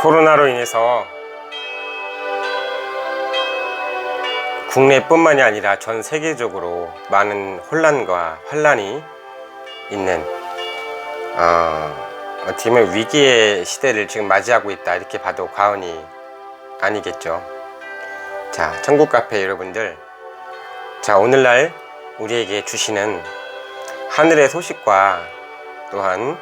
코로나로 인해서 국내뿐만이 아니라 전 세계적으로 많은 혼란과 환란이 있는 어떻게 보면 위기의 시대를 지금 맞이하고 있다, 이렇게 봐도 과언이 아니겠죠. 자, 천국카페 여러분들, 자, 오늘날 우리에게 주시는 하늘의 소식과 또한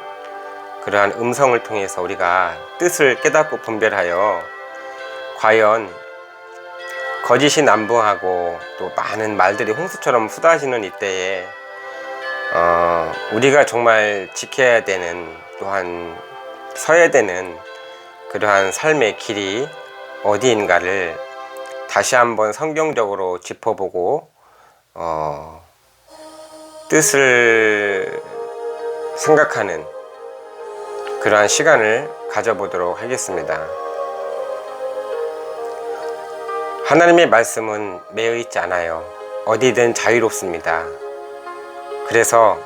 그러한 음성을 통해서 우리가 뜻을 깨닫고 분별하여 과연 거짓이 난무하고 또 많은 말들이 홍수처럼 쏟아지는 이때에 우리가 정말 지켜야 되는, 또한 서야 되는 그러한 삶의 길이 어디인가를 다시 한번 성경적으로 짚어보고 뜻을 생각하는 그러한 시간을 가져보도록 하겠습니다. 하나님의 말씀은 매여 있지 않아요. 어디든 자유롭습니다. 그래서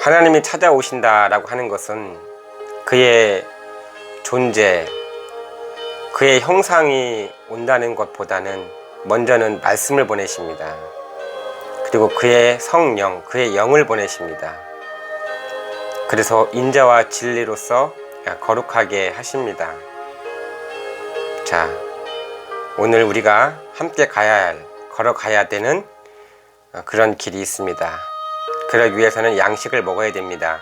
하나님이 찾아오신다라고 하는 것은 그의 존재, 그의 형상이 온다는 것보다는 먼저는 말씀을 보내십니다. 그리고 그의 성령, 그의 영을 보내십니다. 그래서 인자와 진리로서 거룩하게 하십니다. 자, 오늘 우리가 함께 가야 할, 걸어가야 되는 그런 길이 있습니다. 그러기 위해서는 양식을 먹어야 됩니다.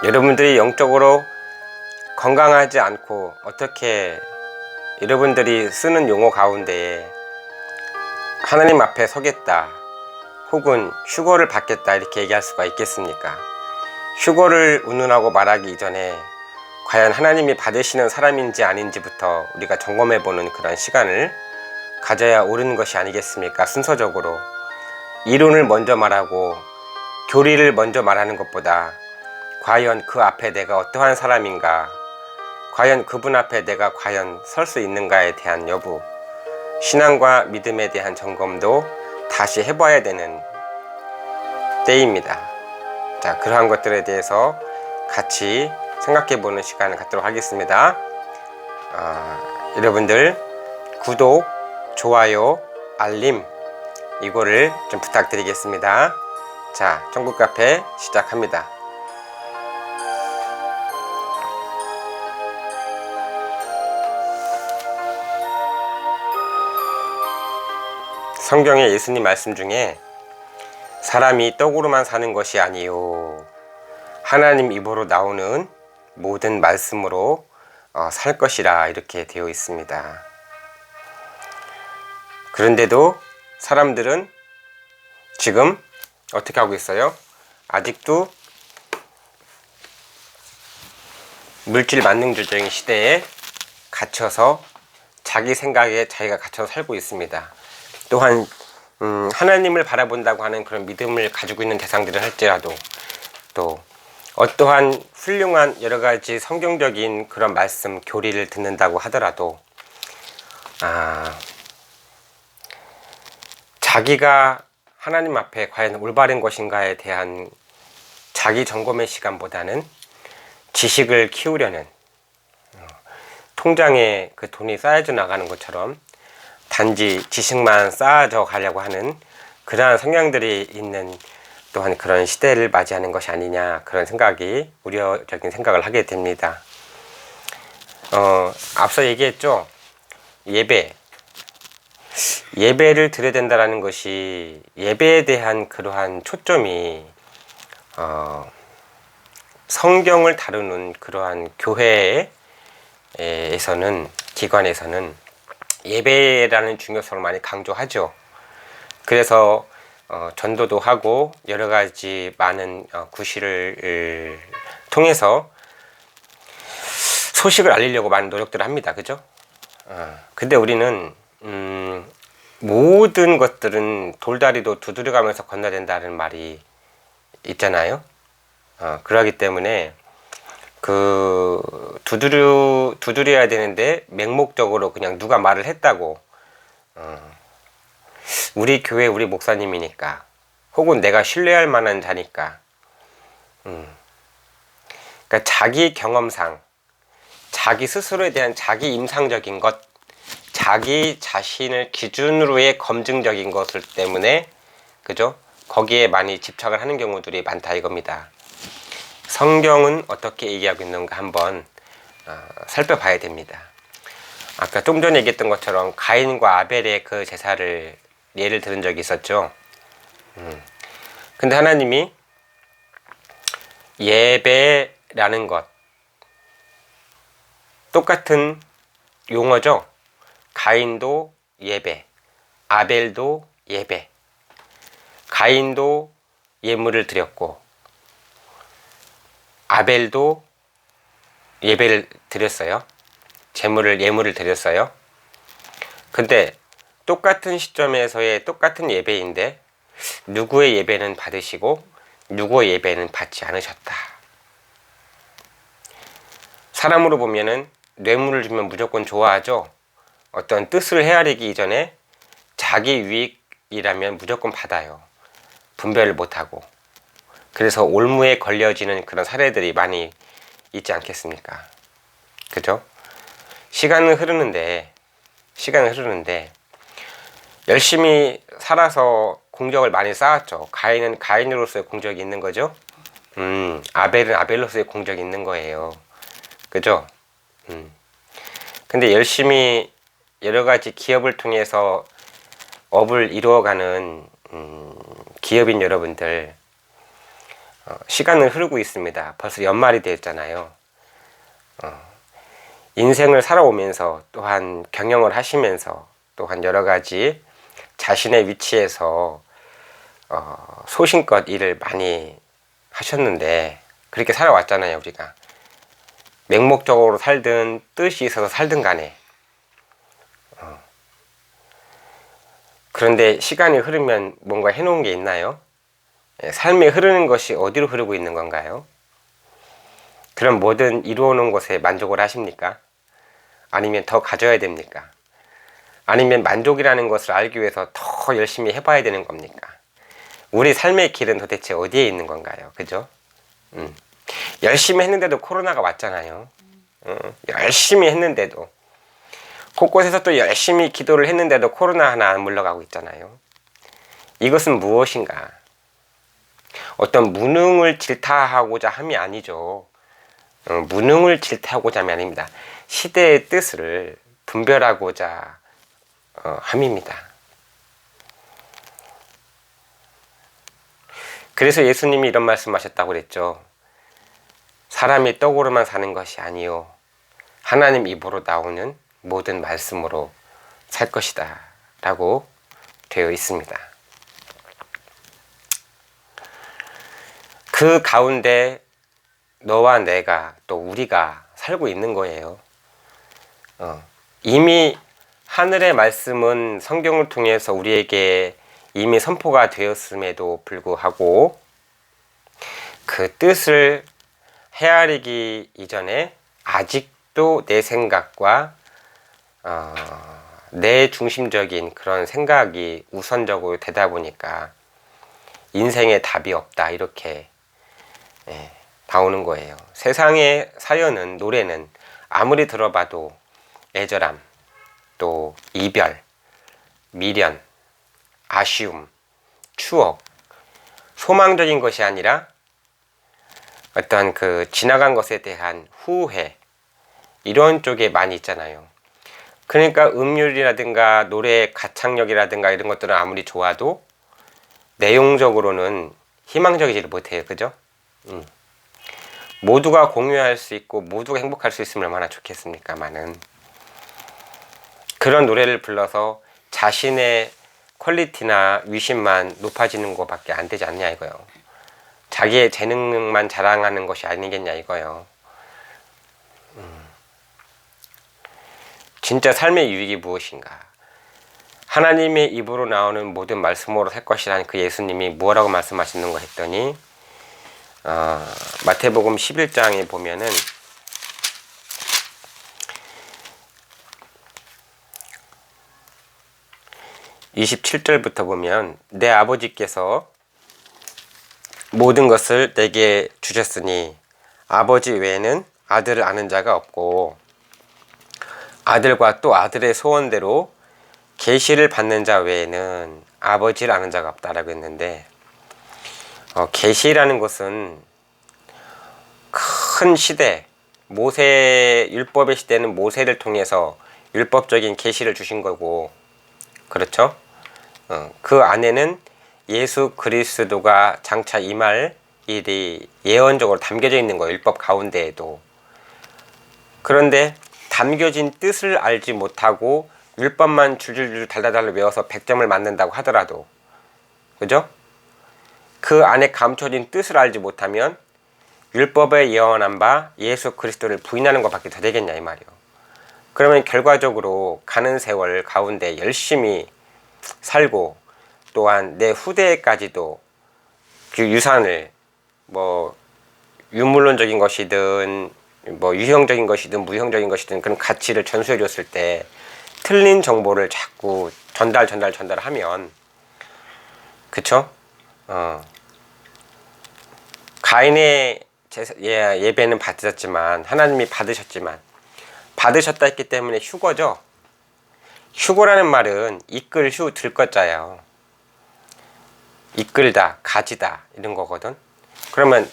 여러분들이 영적으로 건강하지 않고 어떻게 여러분들이 쓰는 용어 가운데에 하나님 앞에 서겠다, 혹은 휴거를 받겠다, 이렇게 얘기할 수가 있겠습니까? 휴거를 운운하고 말하기 이전에 과연 하나님이 받으시는 사람인지 아닌지부터 우리가 점검해보는 그런 시간을 가져야 옳은 것이 아니겠습니까? 순서적으로 이론을 먼저 말하고 교리를 먼저 말하는 것보다 과연 그 앞에 내가 어떠한 사람인가, 과연 그분 앞에 내가 과연 설 수 있는가에 대한 여부, 신앙과 믿음에 대한 점검도 다시 해봐야 되는 때입니다. 자, 그러한 것들에 대해서 같이 생각해보는 시간을 갖도록 하겠습니다. 여러분들 구독, 좋아요, 알림 이거를 좀 부탁드리겠습니다. 자, 천국카페 시작합니다. 성경의 예수님 말씀 중에 사람이 떡으로만 사는 것이 아니요 하나님 입으로 나오는 모든 말씀으로 살 것이라, 이렇게 되어 있습니다. 그런데도 사람들은 지금 어떻게 하고 있어요? 아직도 물질 만능주의적인 시대에 갇혀서 자기 생각에 자기가 갇혀서 살고 있습니다. 또한 하나님을 바라본다고 하는 그런 믿음을 가지고 있는 대상들을 할지라도, 또 어떠한 훌륭한 여러가지 성경적인 그런 말씀, 교리를 듣는다고 하더라도 자기가 하나님 앞에 과연 올바른 것인가에 대한 자기 점검의 시간보다는 지식을 키우려는, 통장에 그 돈이 쌓여져 나가는 것처럼 단지 지식만 쌓아져 가려고 하는 그러한 성향들이 있는, 또한 그런 시대를 맞이하는 것이 아니냐, 그런 생각이, 우려적인 생각을 하게 됩니다. 앞서 얘기했죠. 예배를 드려야 된다는 것이, 예배에 대한 그러한 초점이 성경을 다루는 그러한 교회에서는, 기관에서는 예배라는 중요성을 많이 강조하죠. 그래서 전도도 하고 여러 가지 많은 구실을 통해서 소식을 알리려고 많은 노력들을 합니다. 그죠? 근데 우리는 모든 것들은 돌다리도 두드려가면서 건너야 된다는 말이 있잖아요. 그러기 때문에 그 두드려야 되는데 맹목적으로 그냥 누가 말을 했다고, 우리 교회 우리 목사님이니까, 혹은 내가 신뢰할 만한 자니까 그러니까 자기 경험상 자기 스스로에 대한 자기 임상적인 것, 자기 자신을 기준으로의 검증적인 것을 때문에, 그죠? 거기에 많이 집착을 하는 경우들이 많다 이겁니다. 성경은 어떻게 얘기하고 있는가 한번 살펴봐야 됩니다. 아까 좀 전에 얘기했던 것처럼 가인과 아벨의 그 제사를 예를 들은 적이 있었죠. 근데 하나님이 예배라는 것, 똑같은 용어죠. 가인도 예배, 아벨도 예배. 가인도 예물을 드렸고 아벨도 예배를 드렸어요. 예물을 드렸어요. 근데 똑같은 시점에서의 똑같은 예배인데 누구의 예배는 받으시고 누구의 예배는 받지 않으셨다. 사람으로 보면은 뇌물을 주면 무조건 좋아하죠. 어떤 뜻을 헤아리기 이전에 자기 유익이라면 무조건 받아요. 분별을 못하고. 그래서 올무에 걸려지는 그런 사례들이 많이 있지 않겠습니까? 그죠? 시간은 흐르는데 열심히 살아서 공적을 많이 쌓았죠. 가인은 가인으로서의 공적이 있는 거죠. 아벨은 아벨로서의 공적이 있는 거예요. 그죠? 근데 열심히 여러 가지 기업을 통해서 업을 이루어가는 기업인 여러분들, 시간은 흐르고 있습니다. 벌써 연말이 되었잖아요. 인생을 살아오면서 또한 경영을 하시면서 또한 여러 가지 자신의 위치에서 소신껏 일을 많이 하셨는데 그렇게 살아왔잖아요. 우리가 맹목적으로 살든 뜻이 있어서 살든 간에. 그런데 시간이 흐르면 뭔가 해놓은 게 있나요? 삶이 흐르는 것이 어디로 흐르고 있는 건가요? 그럼 뭐든 이루어놓은 것에 만족을 하십니까? 아니면 더 가져야 됩니까? 아니면 만족이라는 것을 알기 위해서 더 열심히 해봐야 되는 겁니까? 우리 삶의 길은 도대체 어디에 있는 건가요? 그죠? 열심히 했는데도 코로나가 왔잖아요. 열심히 했는데도, 곳곳에서 또 열심히 기도를 했는데도 코로나 하나 안 물러가고 있잖아요. 이것은 무엇인가? 어떤 무능을 질타하고자 함이 아니죠. 무능을 질타하고자 함이 아닙니다. 시대의 뜻을 분별하고자 함입니다. 그래서 예수님이 이런 말씀하셨다고 그랬죠. 사람이 떡으로만 사는 것이 아니요 하나님 입으로 나오는 모든 말씀으로 살 것이다 라고 되어 있습니다. 그 가운데 너와 내가 또 우리가 살고 있는 거예요. 이미 하늘의 말씀은 성경을 통해서 우리에게 이미 선포가 되었음에도 불구하고 그 뜻을 헤아리기 이전에 아직도 내 생각과 내 중심적인 그런 생각이 우선적으로 되다 보니까 인생에 답이 없다 이렇게 나오는 거예요. 세상의 사연은, 노래는 아무리 들어봐도 애절함, 또 이별, 미련, 아쉬움, 추억, 소망적인 것이 아니라 어떤 그 지나간 것에 대한 후회, 이런 쪽에 많이 있잖아요. 그러니까 음률이라든가 노래의 가창력이라든가 이런 것들은 아무리 좋아도 내용적으로는 희망적이지를 못해요. 그죠? 모두가 공유할 수 있고 모두가 행복할 수 있으면 얼마나 좋겠습니까마는, 그런 노래를 불러서 자신의 퀄리티나 위신만 높아지는 것밖에 안 되지 않냐 이거요. 자기의 재능만 자랑하는 것이 아니겠냐 이거요. 진짜 삶의 유익이 무엇인가? 하나님의 입으로 나오는 모든 말씀으로 살 것이라는 그 예수님이 뭐라고 말씀하시는 거 했더니 마태복음 11장에 보면은 (27절부터) 보면 내 아버지께서 모든 것을 내게 주셨으니 아버지 외에는 아들을 아는 자가 없고 아들과 또 아들의 소원대로 계시를 받는 자 외에는 아버지를 아는 자가 없다라고 했는데, 계시라는 것은 큰 시대, 모세 율법의 시대는 모세를 통해서 율법적인 계시를 주신 거고, 그렇죠? 그 안에는 예수 그리스도가 장차 임할 일이 예언적으로 담겨져 있는 거예요, 율법 가운데에도. 그런데 담겨진 뜻을 알지 못하고 율법만 줄줄줄 달달달 외워서 100점을 맞는다고 하더라도, 그죠? 그 안에 감춰진 뜻을 알지 못하면 율법에 예언한 바 예수 그리스도를 부인하는 것밖에 더 되겠냐 이 말이요. 그러면 결과적으로 가는 세월 가운데 열심히 살고, 또한 내 후대에까지도 그 유산을 뭐 유물론적인 것이든 뭐 유형적인 것이든 무형적인 것이든 그런 가치를 전수해 줬을 때 틀린 정보를 자꾸 전달하면, 그쵸? 가인의 예배는 받으셨지만 하나님이 받으셨다 했기 때문에 휴거죠. 휴거라는 말은 이끌 휴 들것자예요. 이끌다, 가지다 이런 거거든. 그러면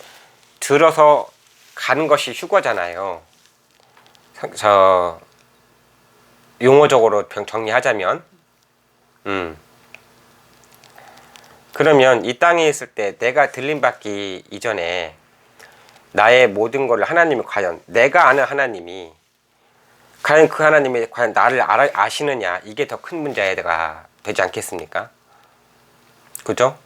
들어서 가는 것이 휴거잖아요. 용어적으로 정리하자면, 그러면 이 땅에 있을 때 내가 들림받기 이전에 나의 모든 것을 하나님이 과연, 내가 아는 하나님이 과연 그 하나님이 과연 나를 아시느냐, 이게 더 큰 문제가 되지 않겠습니까? 그죠?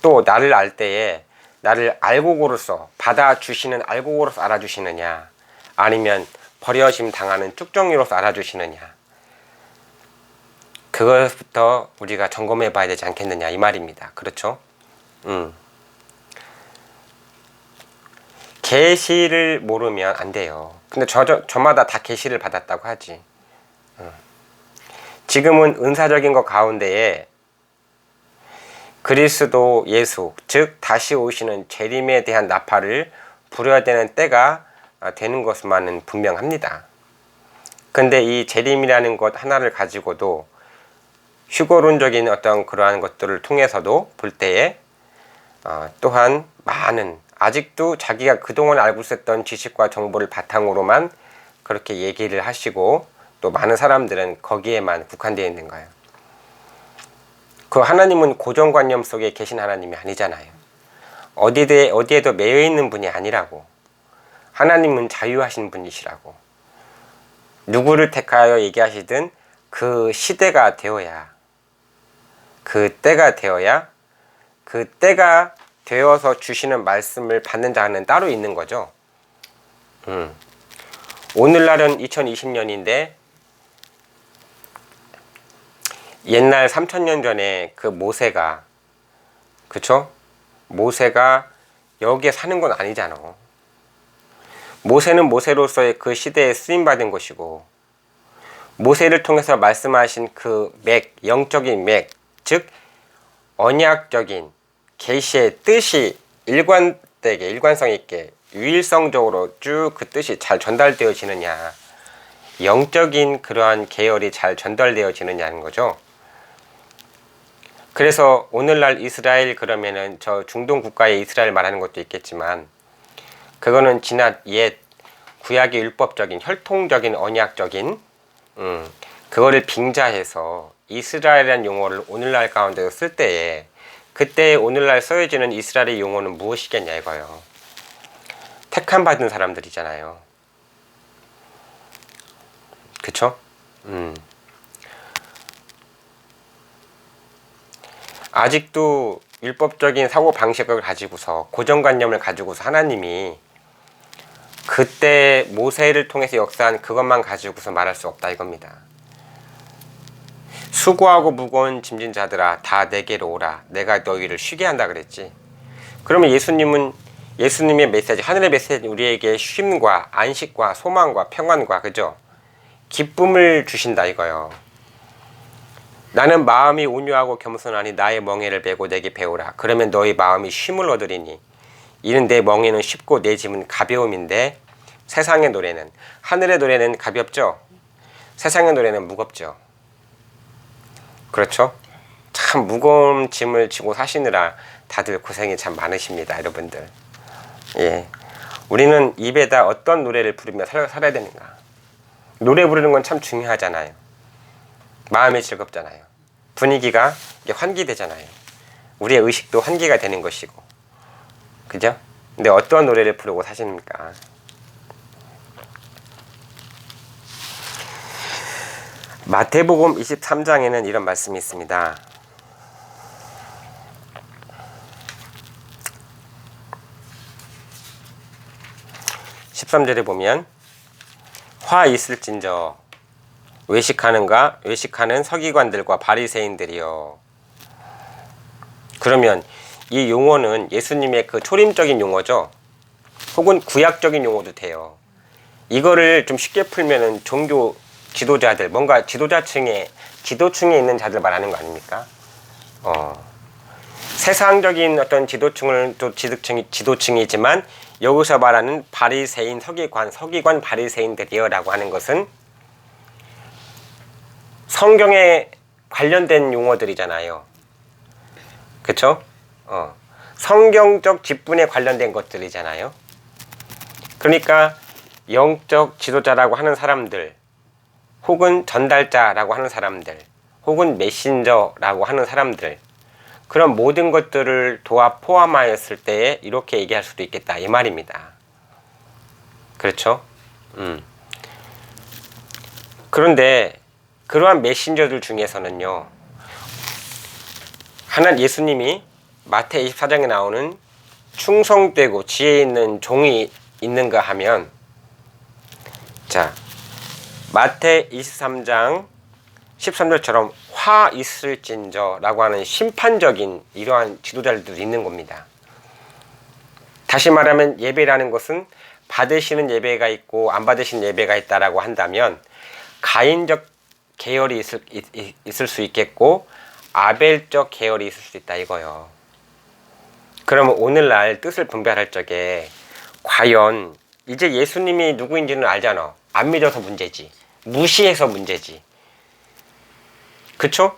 또 나를 알 때에 나를 알곡으로서 받아주시는 알곡으로서 알아주시느냐, 아니면 버려짐 당하는 쭉정이로서 알아주시느냐, 그것부터 우리가 점검해 봐야 되지 않겠느냐 이 말입니다. 그렇죠? 계시를 모르면 안 돼요. 근데 저마다 다 계시를 받았다고 하지. 지금은 은사적인 것 가운데에 그리스도 예수, 즉 다시 오시는 재림에 대한 나팔을 불어야 되는 때가 되는 것만은 분명합니다. 근데 이 재림이라는 것 하나를 가지고도 휴거론적인 어떤 그러한 것들을 통해서도 볼 때에 또한 많은, 아직도 자기가 그동안 알고 있었던 지식과 정보를 바탕으로만 그렇게 얘기를 하시고, 또 많은 사람들은 거기에만 국한되어 있는 거예요. 그 하나님은 고정관념 속에 계신 하나님이 아니잖아요. 어디에도 매여 있는 분이 아니라고. 하나님은 자유하신 분이시라고. 누구를 택하여 얘기하시든 그 시대가 되어야, 그 때가 되어서 주시는 말씀을 받는 자는 따로 있는 거죠. 오늘날은 2020년인데 옛날 3000년 전에 그 모세가, 그쵸? 모세가 여기에 사는 건 아니잖아. 모세는 모세로서의 그 시대에 쓰임받은 것이고, 모세를 통해서 말씀하신 그 영적인 즉 언약적인 계시의 뜻이 일관성 있게 유일성적으로 쭉 그 뜻이 잘 전달되어지느냐, 영적인 그러한 계열이 잘 전달되어지느냐는 거죠. 그래서 오늘날 이스라엘 그러면은 저 중동 국가의 이스라엘 말하는 것도 있겠지만, 그거는 지난 옛 구약의 율법적인 혈통적인 언약적인 그거를 빙자해서 이스라엘이라는 용어를 오늘날 가운데 쓸 때에, 그때 오늘날 써여지는 이스라엘의 용어는 무엇이겠냐 이거요. 택함 받은 사람들이잖아요. 그쵸? 아직도 율법적인 사고방식을 가지고서, 고정관념을 가지고서 하나님이 그때 모세를 통해서 역사한 그것만 가지고서 말할 수 없다 이겁니다. 수고하고 무거운 짐진 자들아 다 내게로 오라, 내가 너희를 쉬게 한다 그랬지. 그러면 예수님의 메시지, 하늘의 메시지, 우리에게 쉼과 안식과 소망과 평안과, 그죠? 기쁨을 주신다 이거요. 나는 마음이 온유하고 겸손하니 나의 멍에를 메고 내게 배우라, 그러면 너희 마음이 쉼을 얻으리니 이는 내 멍에는 쉽고 내 짐은 가벼움인데 세상의 노래는, 하늘의 노래는 가볍죠? 세상의 노래는 무겁죠. 그렇죠? 참 무거운 짐을 지고 사시느라 다들 고생이 참 많으십니다, 여러분들. 예, 우리는 입에다 어떤 노래를 부르며 살아야 되는가. 노래 부르는 건 참 중요하잖아요. 마음이 즐겁잖아요. 분위기가 이게 환기되잖아요. 우리의 의식도 환기가 되는 것이고, 그죠? 근데 어떤 노래를 부르고 사십니까? 마태복음 23장에는 이런 말씀이 있습니다. 13절에 보면 화 있을진저 외식하는 서기관들과 바리새인들이요. 그러면 이 용어는 예수님의 그 초림적인 용어죠. 혹은 구약적인 용어도 돼요. 이거를 좀 쉽게 풀면은 종교 지도자들, 뭔가 지도층에 있는 자들 말하는 거 아닙니까? 세상적인 어떤 지도층을 또 지도층이지만 여기서 말하는 바리새인, 서기관 바리새인들이여라고 하는 것은 성경에 관련된 용어들이잖아요. 그쵸? 성경적 직분에 관련된 것들이잖아요. 그러니까 영적 지도자라고 하는 사람들, 혹은 전달자라고 하는 사람들, 혹은 메신저라고 하는 사람들, 그런 모든 것들을 포함하였을 때에 이렇게 얘기할 수도 있겠다, 이 말입니다. 그렇죠? 그런데 그러한 메신저들 중에서는요, 예수님이 마태 24장에 나오는 충성되고 지혜 있는 종이 있는가 하면, 자, 마태 23장 13절처럼 화 있을진저 라고 하는 심판적인 이러한 지도자들도 있는 겁니다. 다시 말하면 예배라는 것은 받으시는 예배가 있고 안 받으시는 예배가 있다라고 한다면 가인적 계열이 있을 수 있겠고 아벨적 계열이 있을 수 있다 이거요. 그러면 오늘날 뜻을 분별할 적에 과연 이제 예수님이 누구인지는 알잖아. 안 믿어서 문제지. 무시해서 문제지. 그쵸?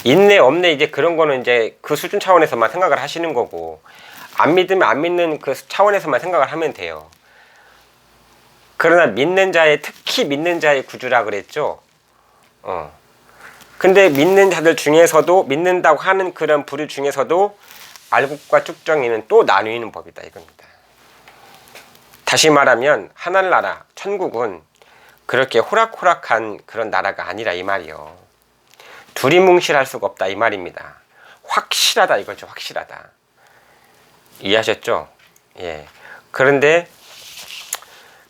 있네 없네 이제 그런 거는 이제 그 수준 차원에서만 생각을 하시는 거고, 안 믿으면 안 믿는 그 차원에서만 생각을 하면 돼요. 그러나 특히 믿는 자의 구주라 그랬죠. 근데 믿는 자들 중에서도, 믿는다고 하는 그런 부류 중에서도 알곡과 쭉정이는 또 나뉘는 법이다 이겁니다. 다시 말하면 하늘나라, 천국은 그렇게 호락호락한 그런 나라가 아니라 이 말이요. 두리뭉실할 수가 없다 이 말입니다. 확실하다 이거죠. 확실하다. 이해하셨죠? 예. 그런데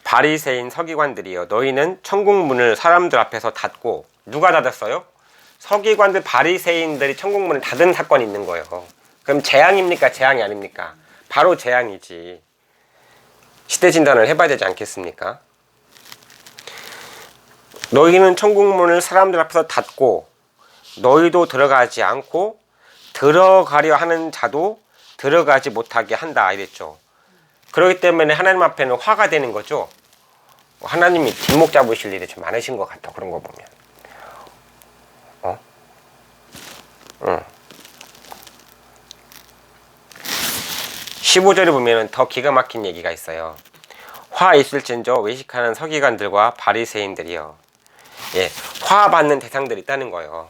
바리새인 서기관들이요, 너희는 천국 문을 사람들 앞에서 닫고, 누가 닫았어요? 서기관들 바리새인들이 천국 문을 닫은 사건이 있는 거예요. 그럼 재앙입니까? 재앙이 아닙니까? 바로 재앙이지. 시대 진단을 해봐야 되지 않겠습니까? 너희는 천국 문을 사람들 앞에서 닫고 너희도 들어가지 않고 들어가려 하는 자도 들어가지 못하게 한다 이랬죠. 그렇기 때문에 하나님 앞에는 화가 되는 거죠. 하나님이 뒷목 잡으실 일이 좀 많으신 것 같아, 그런 거 보면. 15절에 보면 더 기가 막힌 얘기가 있어요. 화 있을진저 외식하는 서기관들과 바리새인들이여. 예, 화 받는 대상들이 있다는 거예요.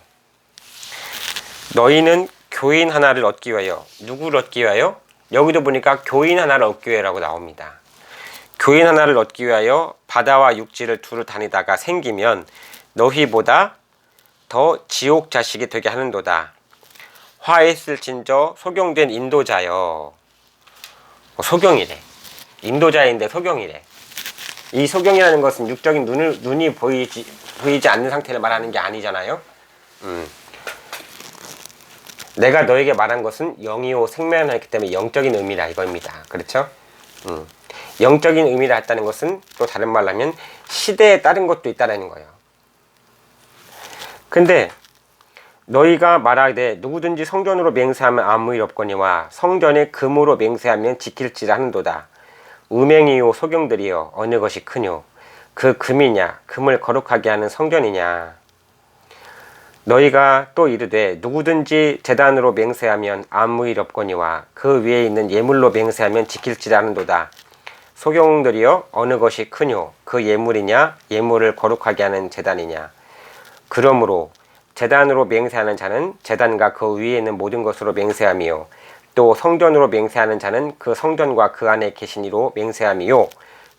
너희는 교인 하나를 얻기 위하여, 누구를 얻기 위하여? 여기도 보니까 교인 하나를 얻기 위하여라고 나옵니다. 교인 하나를 얻기 위하여 바다와 육지를 두루 다니다가 생기면 너희보다 더 지옥 자식이 되게 하는도다. 화에 있을진저 소경된 인도자여. 소경이래. 인도자인데 소경이래. 이 소경이라는 것은 육적인 눈이 보이지 않는 상태를 말하는 게 아니잖아요. 내가 너에게 말한 것은 영이요 생명이었기 때문에 영적인 의미라 이겁니다. 그렇죠? 영적인 의미라 했다는 것은 또 다른 말로 하면 시대에 따른 것도 있다는 거예요. 근데 너희가 말하되 누구든지 성전으로 맹세하면 아무 일 없거니와 성전에 금으로 맹세하면 지킬지라 하는도다. 음행이요 소경들이여 어느 것이 크뇨. 그 금이냐 금을 거룩하게 하는 성전이냐. 너희가 또 이르되 누구든지 제단으로 맹세하면 아무 일 없거니와 그 위에 있는 예물로 맹세하면 지킬지라 하는도다. 소경들이여 어느 것이 크뇨. 그 예물이냐 예물을 거룩하게 하는 제단이냐. 그러므로 제단으로 맹세하는 자는 제단과 그 위에 있는 모든 것으로 맹세하미요 또 성전으로 맹세하는 자는 그 성전과 그 안에 계신 이로 맹세하미요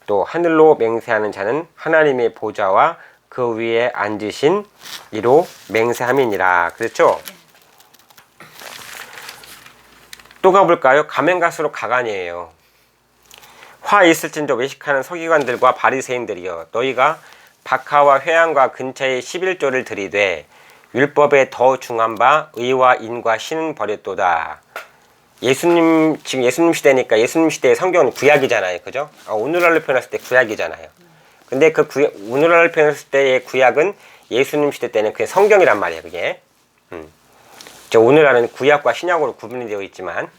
또 하늘로 맹세하는 자는 하나님의 보좌와 그 위에 앉으신 이로 맹세함이니라. 그렇죠? 또 가볼까요? 가면 갈수록 가관이에요. 화 있을진저 외식하는 서기관들과 바리새인들이여 너희가 박하와 회당과 근처에 11조를 들이되 율법에 더 중한 바 의와 인과 신은 버렸도다. 지금 예수님 시대니까 예수님 시대의 성경은 구약이잖아요. 그죠? 오늘날로 표현했을 때 구약이잖아요. 근데 그 오늘날로 표현했을 때의 구약은 예수님 시대 때는 그게 성경이란 말이에요. 그게. 오늘날은 구약과 신약으로 구분이 되어 있지만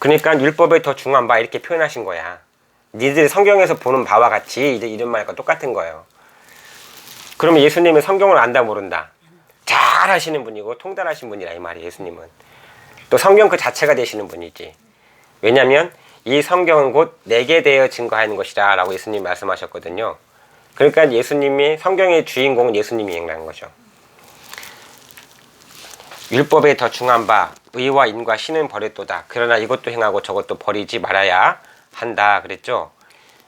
그러니까 율법에 더 중한 바 이렇게 표현하신 거야. 니들이 성경에서 보는 바와 같이 이런 말과 똑같은 거예요. 그러면 예수님은 성경을 안다 모른다. 잘 하시는 분이고 통달하신 분이라 이 말이에요. 예수님은. 또 성경 그 자체가 되시는 분이지. 왜냐하면 이 성경은 곧 내게 대하여 증거하는 것이라 라고 예수님이 말씀하셨거든요. 그러니까 예수님이 성경의 주인공은 예수님이라는 거죠. 율법에 더 중한 바 의와 인과 신은 버렸도다. 그러나 이것도 행하고 저것도 버리지 말아야 한다 그랬죠.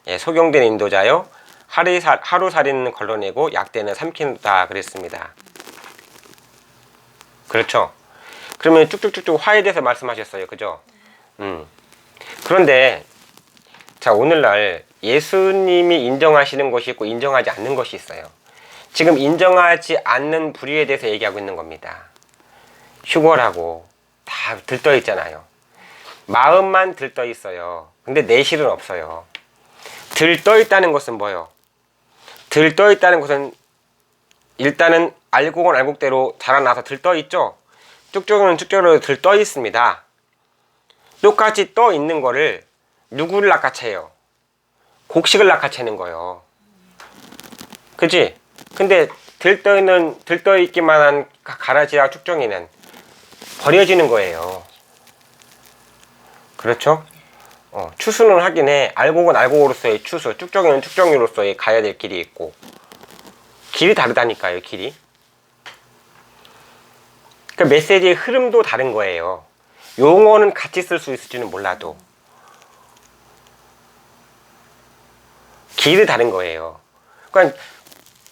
예, 소경된 인도자요 하루살이는 걸러내고 약대는 삼킨다 그랬습니다. 그렇죠. 그러면 쭉쭉쭉쭉 화에 대해서 말씀하셨어요. 그죠? 그런데 자 오늘날 예수님이 인정하시는 것이 있고 인정하지 않는 것이 있어요. 지금 인정하지 않는 불의에 대해서 얘기하고 있는 겁니다. 휴거라고 다 들떠 있잖아요. 마음만 들떠 있어요. 근데 내실은 없어요. 들떠 있다는 것은 뭐예요? 들떠 있다는 것은 일단은 알곡은 알곡대로 자라나서 들떠 있죠. 쭉쭉은 쭉쭉으로 들떠 있습니다. 똑같이 떠 있는 거를 누구를 낚아채요? 곡식을 낚아채는 거예요. 그치? 근데 들떠 있기만 한 가라지와 쭉정이는 버려지는 거예요. 그렇죠? 추수는 하긴 해. 알곡은 알곡으로서의 추수, 쭉정이는 쭉정이로서의 가야 될 길이 있고 길이 다르다니까요. 길이. 그 메시지의 흐름도 다른 거예요. 용어는 같이 쓸 수 있을지는 몰라도 길이 다른 거예요. 그러니까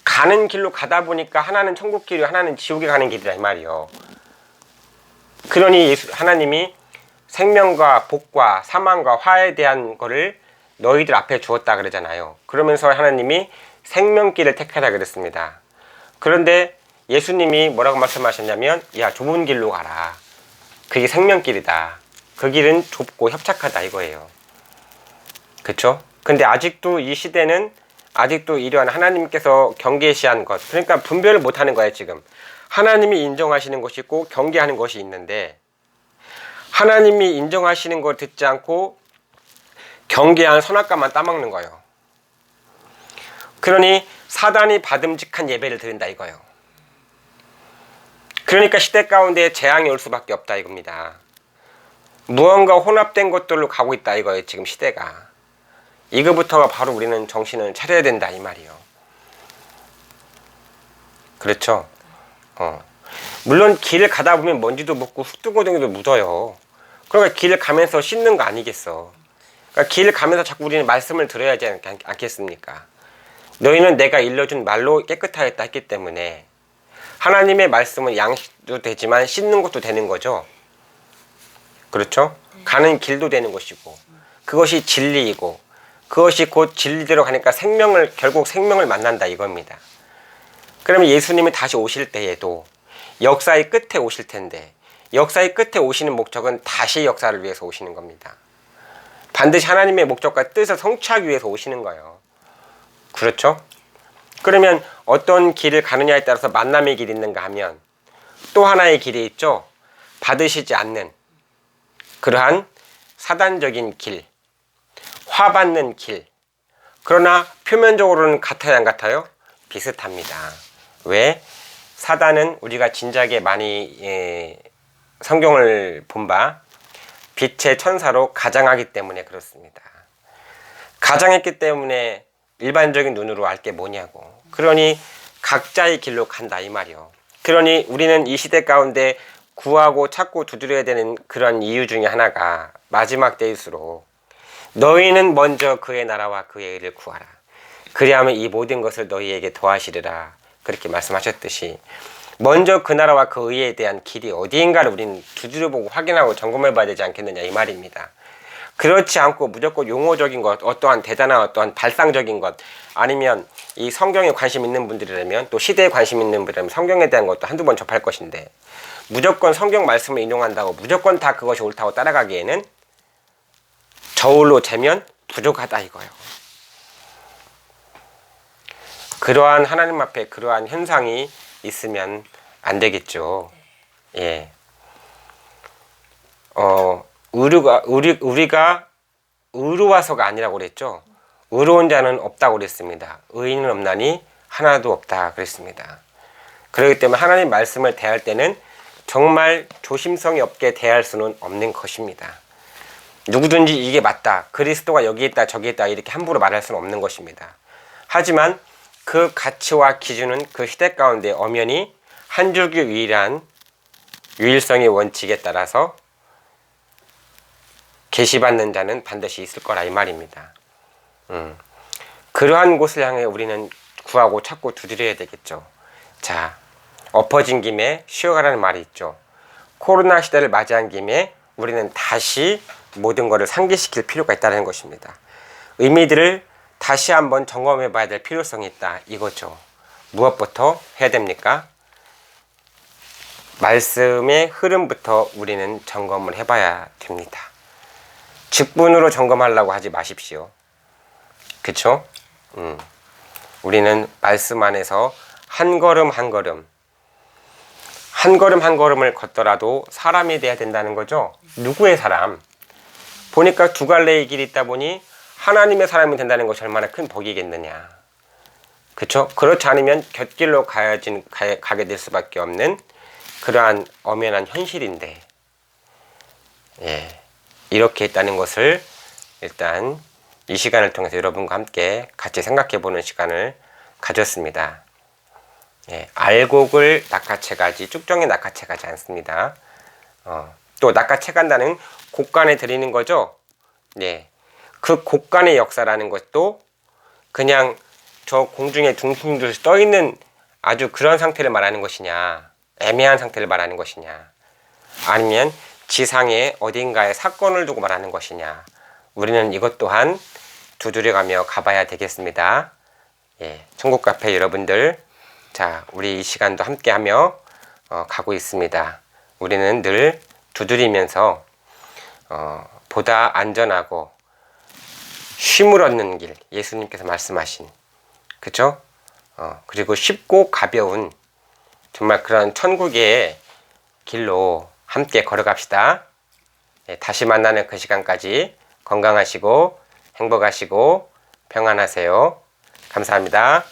가는 길로 가다 보니까 하나는 천국 길이고 하나는 지옥에 가는 길이라 이 말이요. 그러니 하나님이 생명과 복과 사망과 화에 대한 거를 너희들 앞에 주었다 그러잖아요. 그러면서 하나님이 생명길을 택하라 그랬습니다. 그런데 예수님이 뭐라고 말씀하셨냐면 야 좁은 길로 가라. 그게 생명길이다. 그 길은 좁고 협착하다 이거예요. 그쵸? 근데 아직도 이 시대는 아직도 이러한 하나님께서 경계시한 것 그러니까 분별을 못하는 거예요. 지금 하나님이 인정하시는 것이 있고 경계하는 것이 있는데 하나님이 인정하시는 걸 듣지 않고 경계한 선악과만 따먹는 거예요. 그러니 사단이 받음직한 예배를 드린다 이거예요. 그러니까 시대 가운데 재앙이 올 수밖에 없다 이겁니다. 무언가 혼합된 것들로 가고 있다 이거예요. 지금 시대가. 이거부터가 바로 우리는 정신을 차려야 된다 이 말이에요. 그렇죠? 물론 길을 가다 보면 먼지도 묻고 흙두고덩이도 묻어요. 그러니까 길을 가면서 씻는 거 아니겠어. 그러니까 길을 가면서 자꾸 우리는 말씀을 들어야 하지 않겠습니까? 너희는 내가 일러준 말로 깨끗하였다 했기 때문에 하나님의 말씀은 양식도 되지만 씻는 것도 되는 거죠. 그렇죠? 가는 길도 되는 것이고 그것이 진리이고 그것이 곧 진리대로 가니까 결국 생명을 만난다 이겁니다. 그러면 예수님이 다시 오실 때에도 역사의 끝에 오실 텐데 역사의 끝에 오시는 목적은 다시 역사를 위해서 오시는 겁니다. 반드시 하나님의 목적과 뜻을 성취하기 위해서 오시는 거예요. 그렇죠? 그러면 어떤 길을 가느냐에 따라서 만남의 길이 있는가 하면 또 하나의 길이 있죠. 받으시지 않는 그러한 사단적인 길, 화받는 길. 그러나 표면적으로는 같아요, 안 같아요? 비슷합니다. 왜? 사단은 우리가 진작에 많이 성경을 본 바 빛의 천사로 가장하기 때문에 그렇습니다. 가장했기 때문에 일반적인 눈으로 알 게 뭐냐고. 그러니 각자의 길로 간다 이 말이요. 그러니 우리는 이 시대 가운데 구하고 찾고 두드려야 되는 그런 이유 중에 하나가 마지막 때일수록 너희는 먼저 그의 나라와 그의 의를 구하라. 그리하면 이 모든 것을 너희에게 더하시리라. 그렇게 말씀하셨듯이 먼저 그 나라와 그 의에 대한 길이 어디인가를 우리는 두드려보고 확인하고 점검해 봐야 되지 않겠느냐 이 말입니다. 그렇지 않고 무조건 용어적인 것, 어떠한 대단한 어떠한 발상적인 것, 아니면 이 성경에 관심 있는 분들이라면 또 시대에 관심 있는 분들이라면 성경에 대한 것도 한두 번 접할 것인데 무조건 성경 말씀을 인용한다고 무조건 다 그것이 옳다고 따라가기에는 저울로 재면 부족하다 이거예요. 그러한 하나님 앞에 그러한 현상이 있으면 안 되겠죠. 예. 우리가 의로워서가 아니라고 그랬죠. 의로운 자는 없다고 그랬습니다. 의인은 없나니 하나도 없다 그랬습니다. 그렇기 때문에 하나님 말씀을 대할 때는 정말 조심성이 없게 대할 수는 없는 것입니다. 누구든지 이게 맞다, 그리스도가 여기 있다 저기 있다 이렇게 함부로 말할 수는 없는 것입니다. 하지만 그 가치와 기준은 그 시대 가운데 엄연히 한 줄기 유일한 유일성의 원칙에 따라서 계시받는 자는 반드시 있을 거라 이 말입니다. 그러한 곳을 향해 우리는 구하고 찾고 두드려야 되겠죠. 자, 엎어진 김에 쉬어가라는 말이 있죠. 코로나 시대를 맞이한 김에 우리는 다시 모든 것을 상기시킬 필요가 있다는 것입니다. 의미들을 다시 한번 점검해 봐야 될 필요성이 있다 이거죠. 무엇부터 해야 됩니까? 말씀의 흐름부터 우리는 점검을 해봐야 됩니다. 직분으로 점검하려고 하지 마십시오. 그쵸? 우리는 말씀 안에서 한 걸음 한 걸음 한 걸음을 걷더라도 사람이 돼야 된다는 거죠. 누구의 사람? 보니까 두 갈래의 길이 있다 보니 하나님의 사람이 된다는 것이 얼마나 큰 복이겠느냐. 그쵸? 그렇지 않으면 곁길로 가게 될 수밖에 없는 그러한 엄연한 현실인데, 예, 이렇게 있다는 것을 일단 이 시간을 통해서 여러분과 함께 같이 생각해 보는 시간을 가졌습니다. 예, 알곡을 낚아채가지 쭉정이 낚아채가지 않습니다. 또 낚아채간다는 곡간에 들이는 거죠. 예, 그 곡간의 역사라는 것도 그냥 저 공중에 둥둥 떠 있는 아주 그런 상태를 말하는 것이냐, 애매한 상태를 말하는 것이냐, 아니면 지상에 어딘가에 사건을 두고 말하는 것이냐, 우리는 이것 또한 두드려가며 가봐야 되겠습니다. 예, 천국 카페 여러분들, 자, 우리 이 시간도 함께하며 가고 있습니다. 우리는 늘 두드리면서 보다 안전하고 쉼을 얻는 길, 예수님께서 말씀하신, 그쵸? 그리고 쉽고 가벼운 정말 그런 천국의 길로 함께 걸어갑시다. 예, 다시 만나는 그 시간까지 건강하시고 행복하시고 평안하세요. 감사합니다.